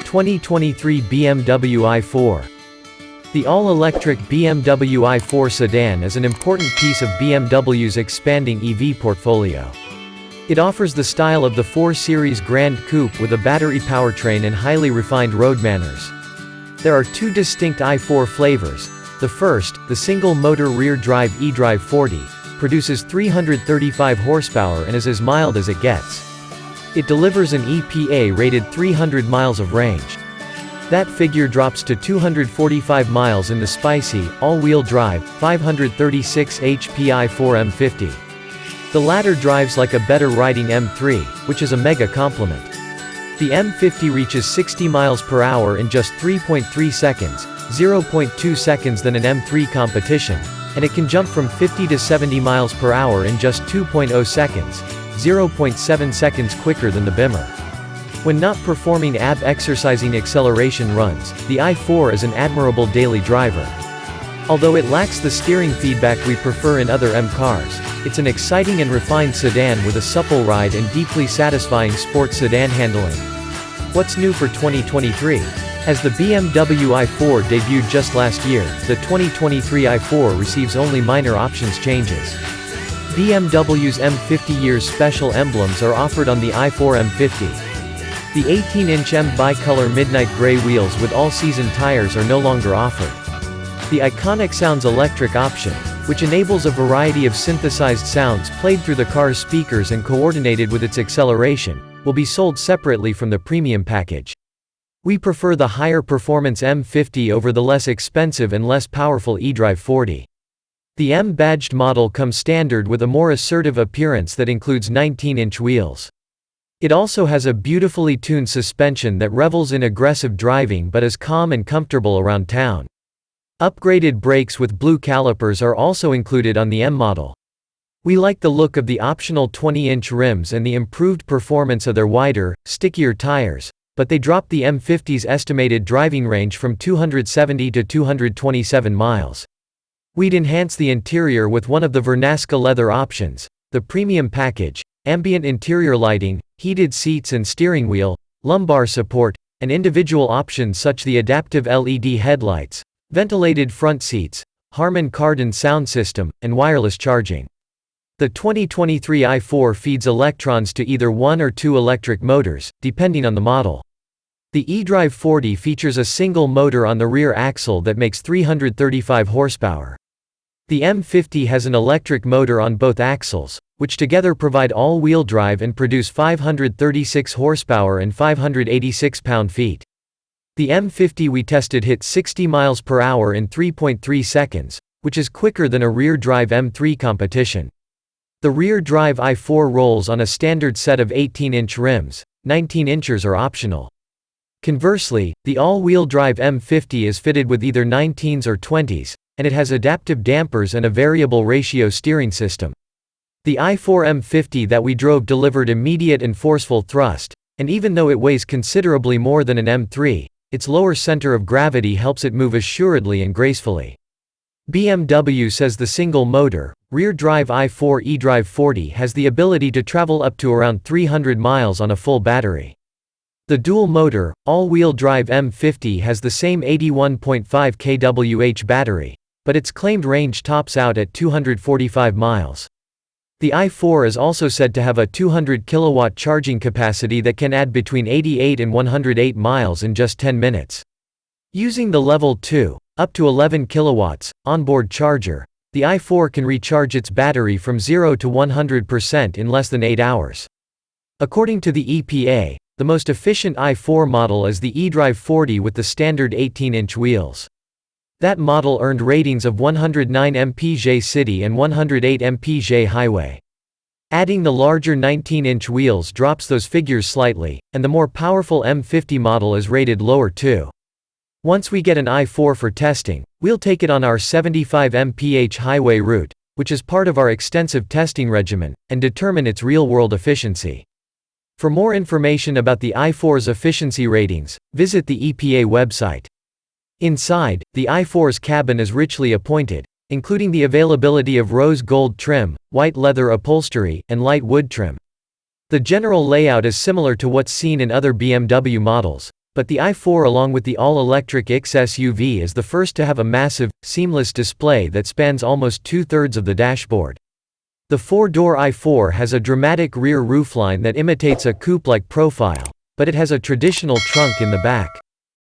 2023 BMW i4. The all-electric BMW i4 sedan is an important piece of BMW's expanding EV portfolio. It offers the style of the 4 Series Grand Coupe with a battery powertrain and highly refined road manners. There are 2 distinct i4 flavors. The first, the single-motor rear-drive eDrive 40, produces 335 horsepower and is as mild as it gets. It delivers an EPA-rated 300 miles of range. That figure drops to 245 miles in the spicy, all-wheel drive, 536 HP i4 M50. The latter drives like a better riding M3, which is a mega compliment. The M50 reaches 60 miles per hour in just 3.3 seconds, 0.2 seconds than an M3 competition, and it can jump from 50 to 70 miles per hour in just 2.0 seconds, 0.7 seconds quicker than the Bimmer. When not performing exercising acceleration runs, the i4 is an admirable daily driver. Although it lacks the steering feedback we prefer in other M cars, it's an exciting and refined sedan with a supple ride and deeply satisfying sports sedan handling. What's new for 2023? As the BMW i4 debuted just last year, the 2023 i4 receives only minor options changes. BMW's M50 year's special emblems are offered on the i4 M50. The 18-inch M bicolor midnight gray wheels with all-season tires are no longer offered. The iconic Sounds electric option, which enables a variety of synthesized sounds played through the car's speakers and coordinated with its acceleration, will be sold separately from the premium package. We prefer the higher performance M50 over the less expensive and less powerful eDrive 40. The M-badged model comes standard with a more assertive appearance that includes 19-inch wheels. It also has a beautifully tuned suspension that revels in aggressive driving but is calm and comfortable around town. Upgraded brakes with blue calipers are also included on the M model. We like the look of the optional 20-inch rims and the improved performance of their wider, stickier tires, but they drop the M50's estimated driving range from 270 to 227 miles. We'd enhance the interior with one of the Vernasca leather options, the premium package, ambient interior lighting, heated seats and steering wheel, lumbar support, and individual options such the adaptive LED headlights, ventilated front seats, Harman Kardon sound system, and wireless charging. The 2023 i4 feeds electrons to either 1 or 2 electric motors, depending on the model. The eDrive 40 features a single motor on the rear axle that makes 335 horsepower. The M50 has an electric motor on both axles, which together provide all-wheel drive and produce 536 horsepower and 586 pound-feet. The M50 we tested hit 60 miles per hour in 3.3 seconds, which is quicker than a rear-drive M3 competition. The rear-drive i4 rolls on a standard set of 18-inch rims, 19-inchers are optional. Conversely, the all-wheel drive M50 is fitted with either 19s or 20s, and it has adaptive dampers and a variable ratio steering system. The i4 M50 that we drove delivered immediate and forceful thrust, and even though it weighs considerably more than an M3, its lower center of gravity helps it move assuredly and gracefully. BMW says the single-motor, rear-drive i4 eDrive 40 has the ability to travel up to around 300 miles on a full battery. The dual-motor, all-wheel drive M50 has the same 81.5 kWh battery, but its claimed range tops out at 245 miles. The i4 is also said to have a 200 kilowatt charging capacity that can add between 88 and 108 miles in just 10 minutes. Using the Level 2, up to 11 kilowatts, onboard charger, the i4 can recharge its battery from 0 to 100% in less than 8 hours. According to the EPA, the most efficient i4 model is the eDrive 40 with the standard 18-inch wheels. That model earned ratings of 109 mpg city and 108 mpg highway. Adding the larger 19-inch wheels drops those figures slightly, and the more powerful M50 model is rated lower too. Once we get an i4 for testing, we'll take it on our 75 mph highway route, which is part of our extensive testing regimen, and determine its real-world efficiency. For more information about the i4's efficiency ratings, visit the EPA website. Inside, the i4's cabin is richly appointed, including the availability of rose gold trim, white leather upholstery, and light wood trim. The general layout is similar to what's seen in other BMW models, But the i4 along with the all-electric X SUV is the first to have a massive, seamless display that spans almost two-thirds of the dashboard. The four-door i4 has a dramatic rear roofline that imitates a coupe-like profile, but it has a traditional trunk in the back.